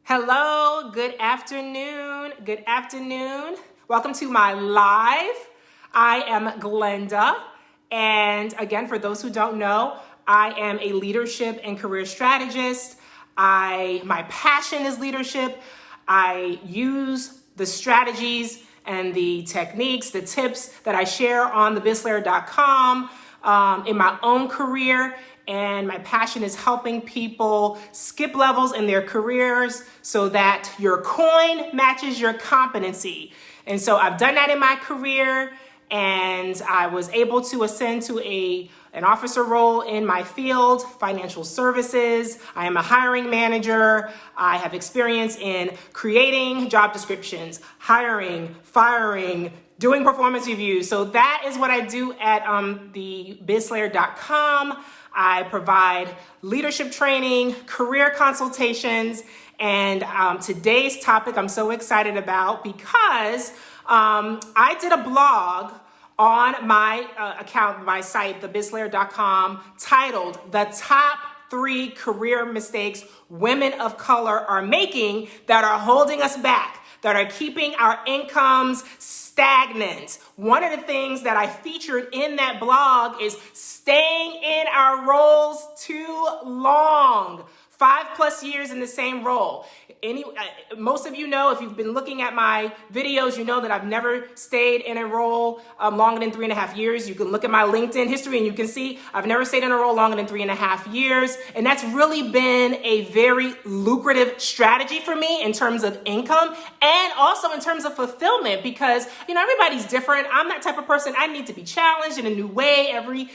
Hello, good afternoon. Good afternoon. Welcome to my live. I am Glenda. And again, for those who don't know, I am a leadership and career strategist. My passion is leadership. I use the strategies and the techniques, the tips that I share on thebizslayer.com in my own career. And my passion is helping people skip levels in their careers so that your coin matches your competency. And so I've done that in my career, and I was able to ascend to an officer role in my field, financial services. I am a hiring manager. I have experience in creating job descriptions, hiring, firing, doing performance reviews. So that is what I do at thebizslayer.com. I provide leadership training, career consultations, and today's topic I'm so excited about because I did a blog on my account, my site, thebizslayer.com, titled "The Top 3 Career Mistakes Women of Color Are Making That Are Holding Us Back, that are keeping our incomes stagnant." One of the things that I featured in that blog is staying in our roles too long. 5+ years in the same role. Most of you know, if you've been looking at my videos, you know that I've never stayed in a role longer than 3.5 years. You can look at my LinkedIn history and you can see I've never stayed in a role longer than 3.5 years. And that's really been a very lucrative strategy for me in terms of income and also in terms of fulfillment because, everybody's different. I'm that type of person. I need to be challenged in a new way every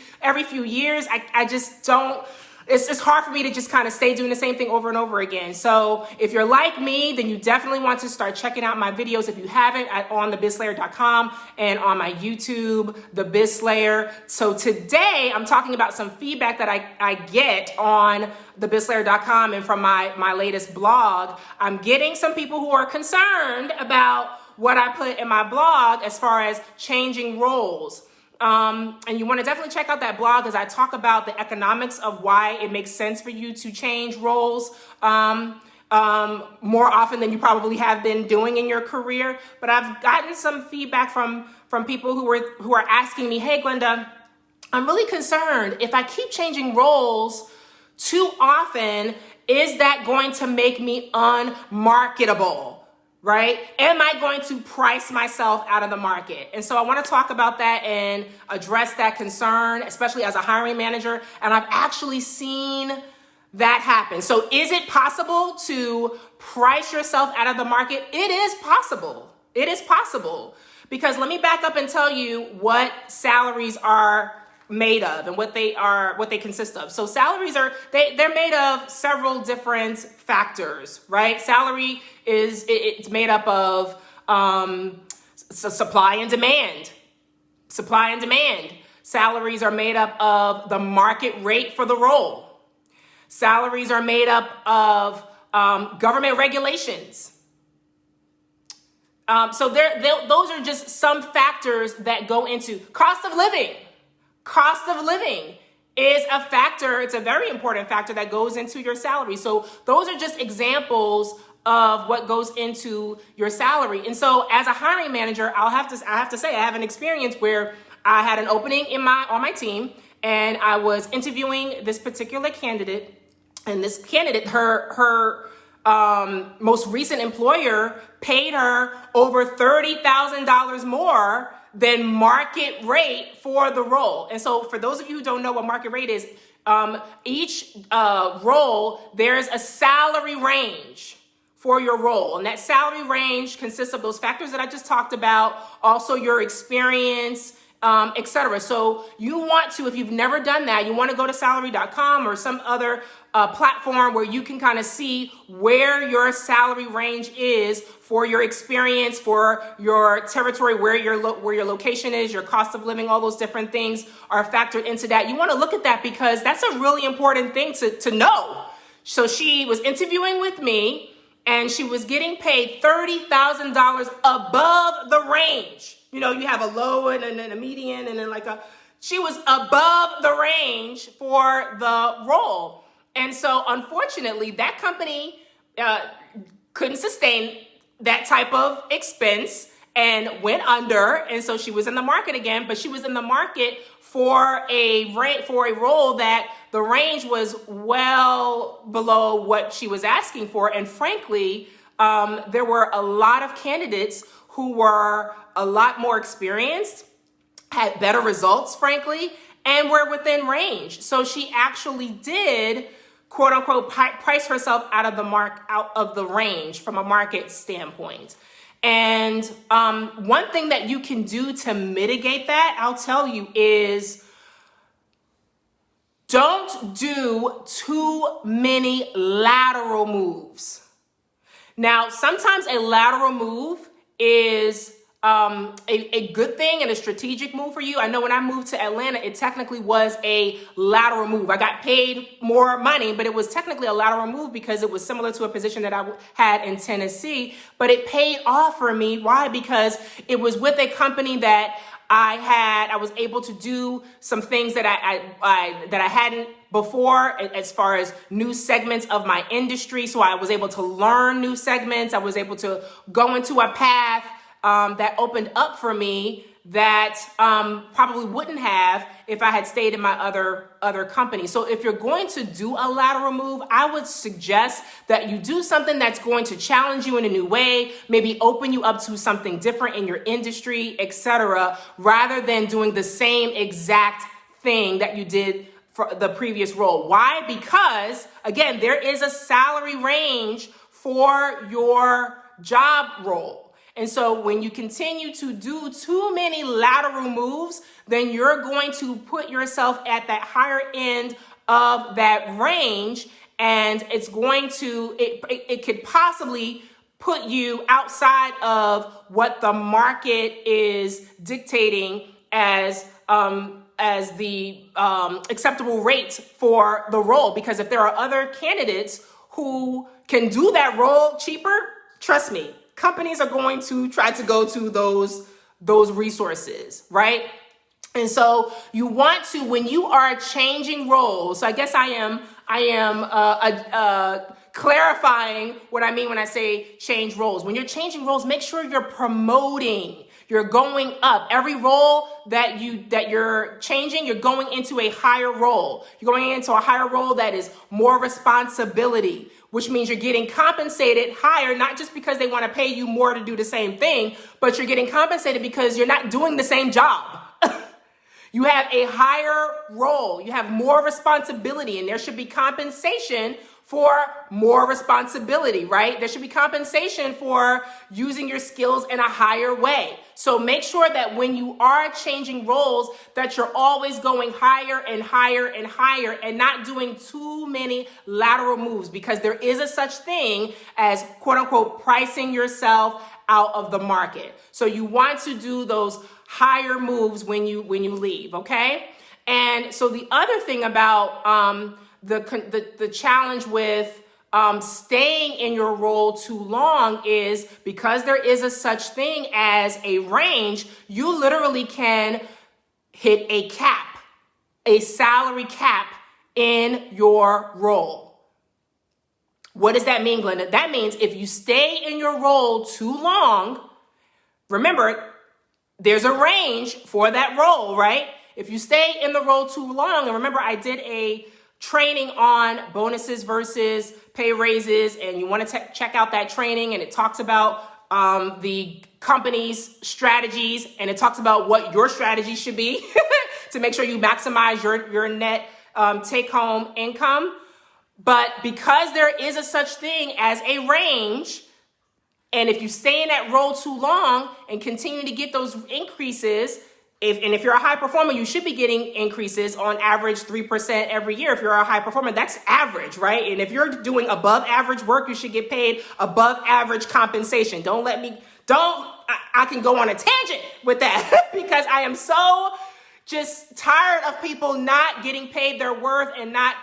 few years. I just don't. It's hard for me to just kind of stay doing the same thing over and over again. So if you're like me, then you definitely want to start checking out my videos if you haven't on thebizslayer.com and on my YouTube, The Biz Slayer. So today I'm talking about some feedback that I get on thebizslayer.com and from my latest blog. I'm getting some people who are concerned about what I put in my blog as far as changing roles. And you want to definitely check out that blog as I talk about the economics of why it makes sense for you to change roles more often than you probably have been doing in your career. But I've gotten some feedback from people who are asking me, "Hey, Glenda, I'm really concerned if I keep changing roles too often, is that going to make me unmarketable? Right? Am I going to price myself out of the market?" And so I want to talk about that and address that concern, especially as a hiring manager. And I've actually seen that happen. So is it possible to price yourself out of the market? It is possible. It is possible. Because let me back up and tell you what salaries are made of and what they consist of. So salaries they're made of several different factors, right? Salary it's made up of supply and demand. Supply and demand. Salaries are made up of the market rate for the role. Salaries are made up of government regulations. So those are just some factors that go into cost of living. Cost of living is a factor. It's a very important factor that goes into your salary. So those are just examples of what goes into your salary. And so as a hiring manager, I have to say I have an experience where I had an opening on my team and I was interviewing this particular candidate, and this candidate, her most recent employer paid her over $30,000 more than market rate for the role. And so for those of you who don't know what market rate is, each role, there's a salary range for your role. And that salary range consists of those factors that I just talked about, also your experience, etc. So you want to, if you've never done that, you want to go to salary.com or some other platform where you can kind of see where your salary range is for your experience, for your territory, where your location is, your cost of living, all those different things are factored into that. You want to look at that because that's a really important thing to know. So she was interviewing with me and she was getting paid $30,000 above the range. You have a low and then a median and then she was above the range for the role. And so unfortunately that company couldn't sustain that type of expense and went under. And so she was in the market again, but she was in the market for a role that the range was well below what she was asking for. And frankly, there were a lot of candidates who were a lot more experienced, had better results, frankly, and were within range. So she actually did, quote unquote, price herself out of the range from a market standpoint. And one thing that you can do to mitigate that, I'll tell you, is don't do too many lateral moves. Now, sometimes a lateral move is a good thing and a strategic move for you. I know when I moved to Atlanta, it technically was a lateral move. I got paid more money, but it was technically a lateral move because it was similar to a position that I had in Tennessee, but it paid off for me. Why? Because it was with a company that I was able to do some things that I hadn't before, as far as new segments of my industry. So I was able to learn new segments. I was able to go into a path that opened up for me that probably wouldn't have if I had stayed in my other company. So if you're going to do a lateral move, I would suggest that you do something that's going to challenge you in a new way, maybe open you up to something different in your industry, etc., rather than doing the same exact thing that you did for the previous role. Why? Because, again, there is a salary range for your job role. And so when you continue to do too many lateral moves, then you're going to put yourself at that higher end of that range, and it's going to, it could possibly put you outside of what the market is dictating as the acceptable rate for the role. Because if there are other candidates who can do that role cheaper, trust me, companies are going to try to go to those resources, right? And so you want to, when you are changing roles, so I guess I am clarifying what I mean when I say change roles. When you're changing roles, make sure you're promoting. You're going up. Every role that you're changing, you're going into a higher role. You're going into a higher role that is more responsibility, which means you're getting compensated higher, not just because they want to pay you more to do the same thing, but you're getting compensated because you're not doing the same job. You have a higher role. You have more responsibility, and there should be compensation for more responsibility, right? There should be compensation for using your skills in a higher way. So make sure that when you are changing roles, that you're always going higher and higher and higher and not doing too many lateral moves, because there is a such thing as, quote unquote, pricing yourself out of the market. So you want to do those higher moves when you leave, okay? And so the other thing about the challenge with staying in your role too long is because there is a such thing as a range, you literally can hit a cap, a salary cap in your role. What does that mean, Glenda? That means if you stay in your role too long, remember, there's a range for that role, right? If you stay in the role too long, and remember I did a training on bonuses versus pay raises, and you want to check out that training, and it talks about the company's strategies, and it talks about what your strategy should be to make sure you maximize your net take-home income. But because there is a such thing as a range, and if you stay in that role too long and continue to get those increases, if you're a high performer, you should be getting increases on average 3% every year. If you're a high performer, that's average, right? And if you're doing above average work, you should get paid above average compensation. I can go on a tangent with that because I am so just tired of people not getting paid their worth and not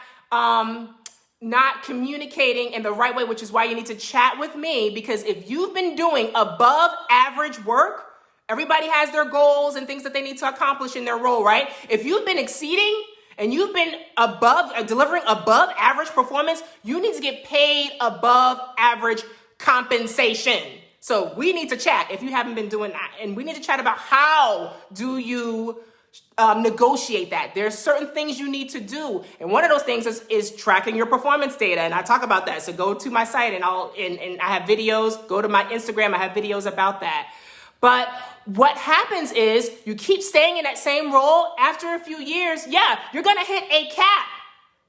communicating in the right way, which is why you need to chat with me. Because if you've been doing above average work, everybody has their goals and things that they need to accomplish in their role, right? If you've been exceeding and you've been delivering above average performance, you need to get paid above average compensation. So we need to chat if you haven't been doing that. And we need to chat about how do you negotiate that. There's certain things you need to do. And one of those things is tracking your performance data. And I talk about that. So go to my site and I have videos. Go to my Instagram. I have videos about that. But what happens is you keep staying in that same role after a few years. Yeah, you're going to hit a cap.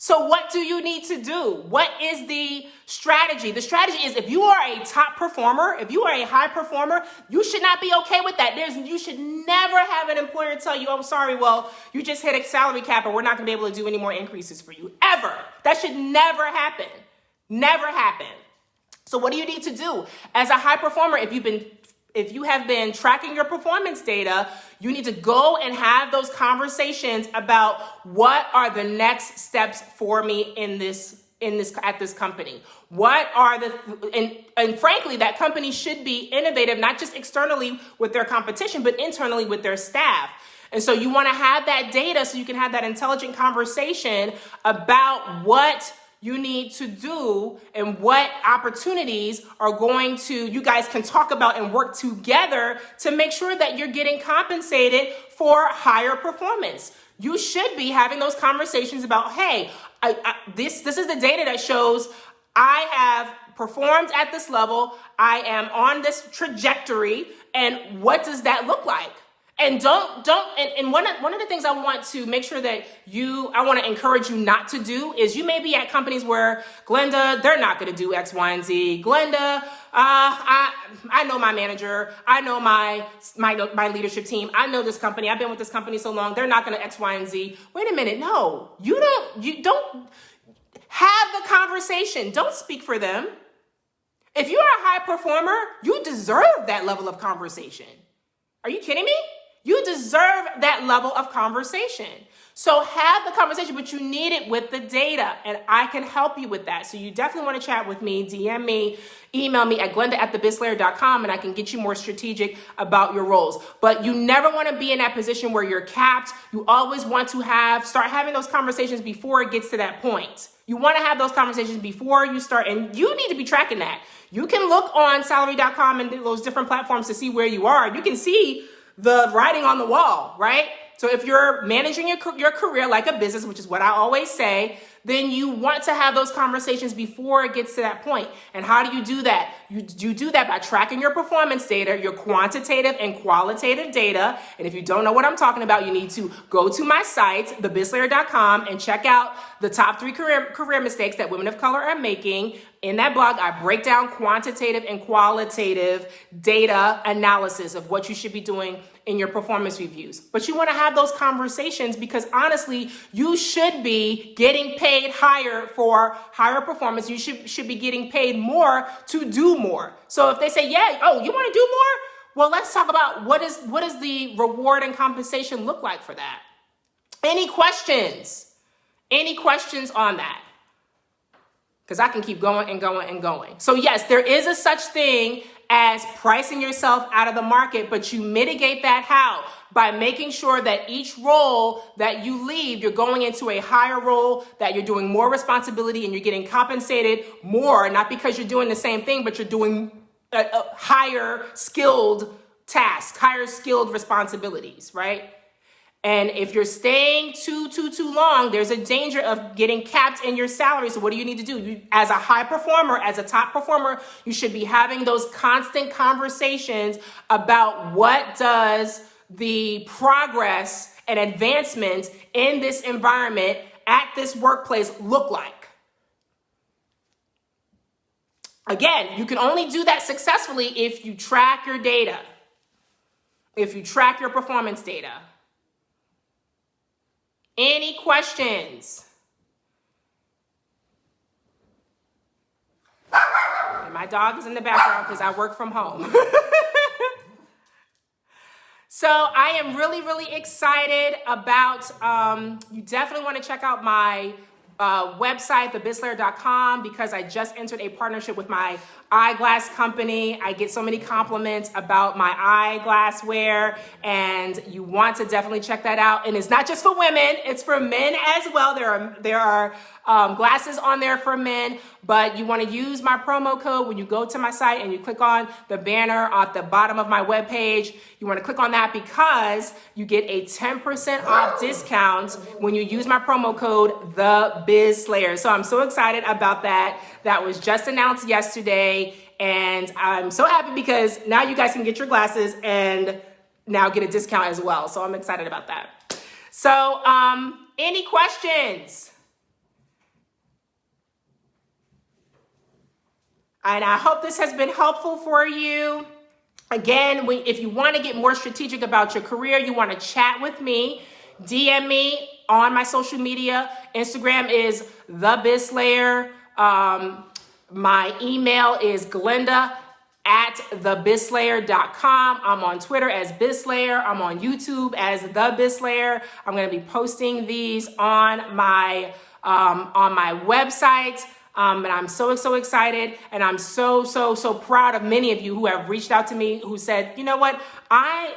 So what do you need to do? What is the strategy? The strategy is if you are a top performer, if you are a high performer, you should not be okay with that. You should never have an employer tell you, I'm sorry, well, you just hit a salary cap and we're not going to be able to do any more increases for you. Ever. That should never happen. Never happen. So what do you need to do? As a high performer, if you have been tracking your performance data, you need to go and have those conversations about what are the next steps for me at this company. What are and frankly, that company should be innovative, not just externally with their competition, but internally with their staff. And so you want to have that data so you can have that intelligent conversation about what you need to do and what opportunities you guys can talk about and work together to make sure that you're getting compensated for higher performance. You should be having those conversations about, hey, this is the data that shows I have performed at this level. I am on this trajectory. And what does that look like? And and one of the things I want to make sure that I want to encourage you not to do is you may be at companies where, Glenda, they're not going to do X, Y, and Z. Glenda, I know my manager. I know my leadership team. I know this company. I've been with this company so long. They're not going to X, Y, and Z. Wait a minute. No, you don't have the conversation. Don't speak for them. If you're a high performer, you deserve that level of conversation. Are you kidding me? You deserve that level of conversation. So have the conversation, but you need it with the data, and I can help you with that. So you definitely want to chat with me, DM me, email me at glenda@thebizslayer.com, and I can get you more strategic about your roles. But you never want to be in that position where you're capped. You always want to start having those conversations before it gets to that point. You want to have those conversations before you start, and you need to be tracking that. You can look on salary.com and those different platforms to see where you are. You can see the writing on the wall, right? So if you're managing your career like a business, which is what I always say, then you want to have those conversations before it gets to that point. And how do you do that? You do that by tracking your performance data, your quantitative and qualitative data. And if you don't know what I'm talking about, you need to go to my site, thebizslayer.com, and check out the top 3 career mistakes that women of color are making. In that blog, I break down quantitative and qualitative data analysis of what you should be doing in your performance reviews. But you want to have those conversations because honestly, you should be getting paid higher for higher performance. You should be getting paid more to do more. So if they say, yeah, oh, you want to do more? Well, let's talk about what does the reward and compensation look like for that? Any questions? Any questions on that? Because I can keep going and going and going. So yes, there is a such thing as pricing yourself out of the market, but you mitigate that how? By making sure that each role that you leave, you're going into a higher role, that you're doing more responsibility and you're getting compensated more, not because you're doing the same thing, but you're doing a higher skilled tasks, higher skilled responsibilities, right? And if you're staying too long, there's a danger of getting capped in your salary. So what do you need to do? As a high performer, as a top performer, you should be having those constant conversations about what does the progress and advancement in this environment at this workplace look like. Again, you can only do that successfully if you track your data, if you track your performance data. Any questions? And my dog is in the background because I work from home. So I am really, really excited about, you definitely want to check out my website, thebizslayer.com, because I just entered a partnership with my eyeglass company. I get so many compliments about my eyeglassware, and you want to definitely check that out. And it's not just for women, it's for men as well. There are glasses on there for men, but you want to use my promo code when you go to my site and you click on the banner at the bottom of my webpage. You want to click on that because you get a 10% off discount when you use my promo code, The Biz Slayer. So I'm so excited about that. That was just announced yesterday, and I'm so happy because now you guys can get your glasses and now get a discount as well. So I'm excited about that. So any questions? And I hope this has been helpful for you. Again, if you want to get more strategic about your career, you want to chat with me, DM me on my social media. Instagram is The Biz Slayer. My email is glenda@thebizslayer.com. I'm on Twitter as BizSlayer. I'm on YouTube as The BizSlayer. I'm going to be posting these on my website. And I'm so excited, and I'm so proud of many of you who have reached out to me who said, you know what, I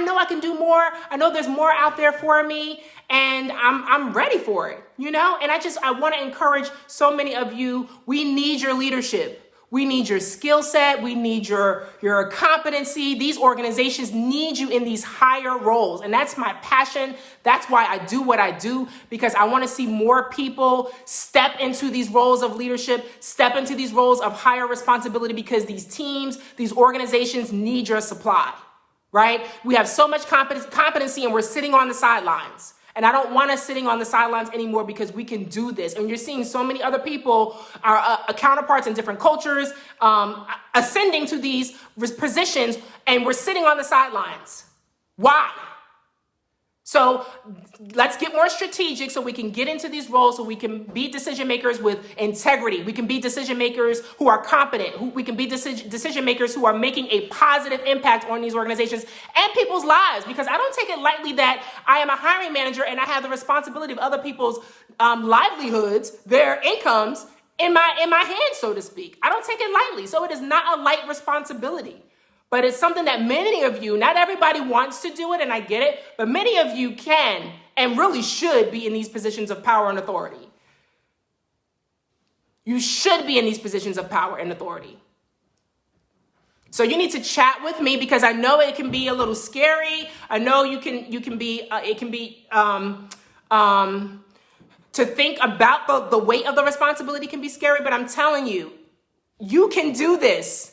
know I can do more. I know there's more out there for me, and I'm ready for it, you know? And I want to encourage so many of you. We need your leadership. We need your skill set. We need your competency. These organizations need you in these higher roles. And that's my passion. That's why I do what I do, because I want to see more people step into these roles of leadership, step into these roles of higher responsibility, because these teams, these organizations need your supply, right? We have so much competency and we're sitting on the sidelines. And I don't want us sitting on the sidelines anymore, because we can do this. And you're seeing so many other people, our counterparts in different cultures, ascending to these positions, and we're sitting on the sidelines. Why? So let's get more strategic so we can get into these roles, so we can be decision makers with integrity. We can be decision makers who are competent. We can be decision makers who are making a positive impact on these organizations and people's lives, because I don't take it lightly that I am a hiring manager and I have the responsibility of other people's livelihoods, their incomes in my hands, so to speak. I don't take it lightly. So it is not a light responsibility. But it's something that many of you, not everybody wants to do it, and I get it, but many of you can and really should be in these positions of power and authority. You should be in these positions of power and authority. So you need to chat with me, because I know it can be a little scary. I know it can be to think about the weight of the responsibility can be scary, but I'm telling you, you can do this.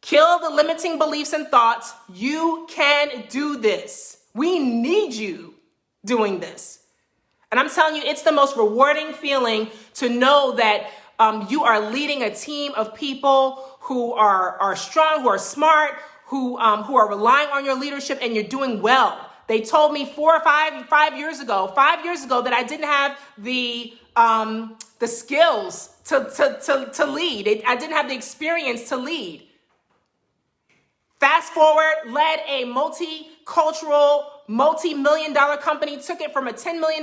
Kill the limiting beliefs and thoughts. You can do this. We need you doing this. And I'm telling you, it's the most rewarding feeling to know that you are leading a team of people who are strong, who are smart, who are relying on your leadership, and you're doing well. They told me 5 years ago that I didn't have the skills to lead. I didn't have the experience to lead. Fast forward, led a multicultural, multi-million-dollar company, took it from a $10 million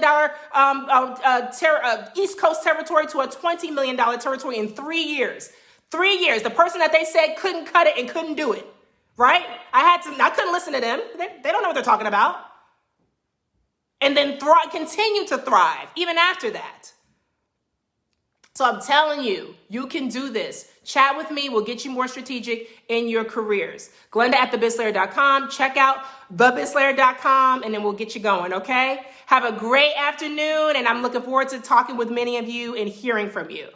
East Coast territory to a $20 million territory in 3 years. 3 years. The person that they said couldn't cut it and couldn't do it, right? I couldn't listen to them. They don't know what they're talking about. And then continue to thrive even after that. So I'm telling you, you can do this. Chat with me. We'll get you more strategic in your careers. Glenda@thebizslayer.com. Check out thebizslayer.com, and then we'll get you going, okay? Have a great afternoon, and I'm looking forward to talking with many of you and hearing from you.